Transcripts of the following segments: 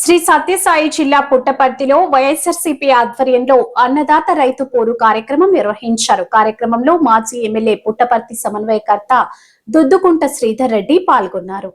శ్రీ సత్యసాయి జిల్లా పుట్టపర్తిలో వైఎస్ఆర్సీపీ ఆధ్వర్యంలో అన్నదాత రైతు పోరు కార్యక్రమం నిర్వహించారు. కార్యక్రమంలో మాజీ ఎమ్మెల్యే పుట్టపర్తి సమన్వయకర్త దుద్దుకుంట శ్రీధర్ రెడ్డి పాల్గొన్నారు.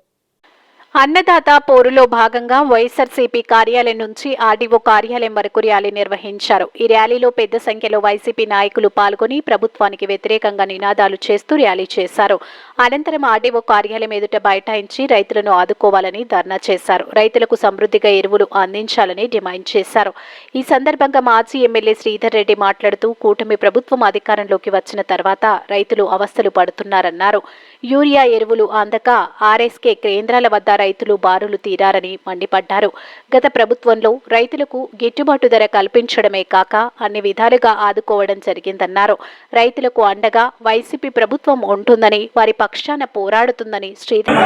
అన్నదాత పోరులో భాగంగా వైఎస్ఆర్సీపీ కార్యాలయం నుంచి ఆర్డీఓ కార్యాలయం వరకు ర్యాలీ నిర్వహించారు. ఈ ర్యాలీలో పెద్ద సంఖ్యలో వైసీపీ నాయకులు పాల్గొని ప్రభుత్వానికి వ్యతిరేకంగా నినాదాలు చేస్తూ ర్యాలీ చేశారు. అనంతరం ఆర్డీఓ కార్యాలయం ఎదుట బైఠాయించి రైతులను ఆదుకోవాలని ధర్నా చేశారు. రైతులకు సమృద్ధిగా ఎరువులు అందించాలని డిమాండ్ చేశారు. ఈ సందర్భంగా మాజీ ఎమ్మెల్యే శ్రీధర్ రెడ్డి మాట్లాడుతూ కూటమి ప్రభుత్వం అధికారంలోకి వచ్చిన తర్వాత రైతులు అవస్థలు పడుతున్నారన్నారు. యూరియా ఎరువులు అందక ఆర్ఎస్కే కేంద్రాల వద్ద రైతులు బారులు తీరారని మండిపడ్డారు. గత ప్రభుత్వంలో రైతులకు గిట్టుబాటు ధర కల్పించడమే కాక అన్ని విధాలుగా ఆదుకోవడం జరిగిందన్నారు. రైతులకు అండగా వైసీపీ ప్రభుత్వం ఉంటుందని, వారి పక్షాన పోరాడుతుందని శ్రీధర్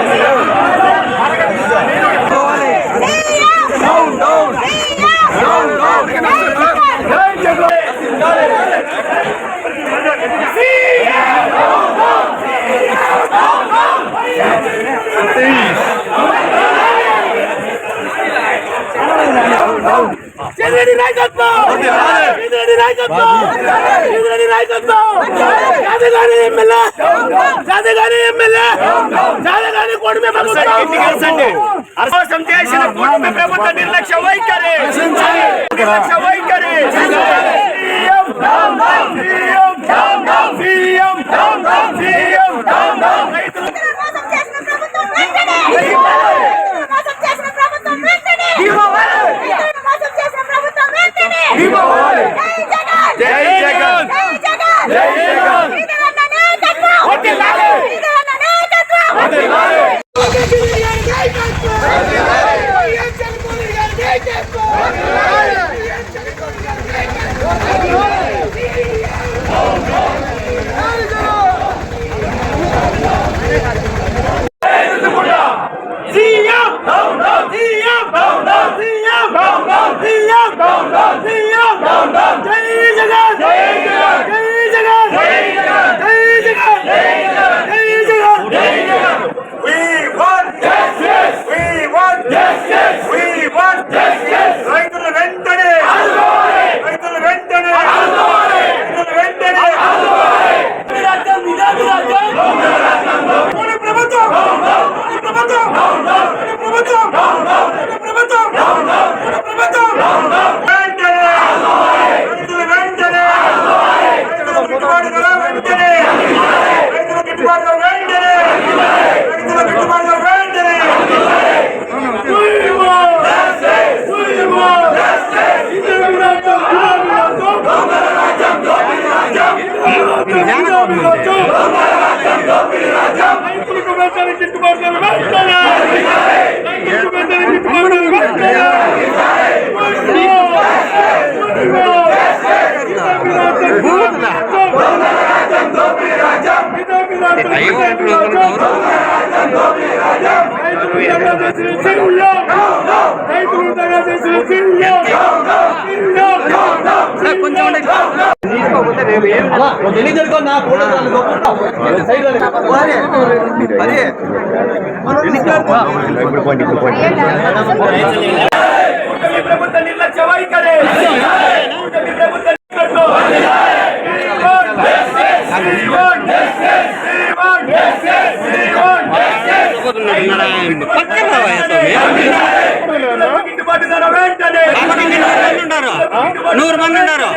నిర్లక్ష్య వైఖరి మంది ఉన్నారు.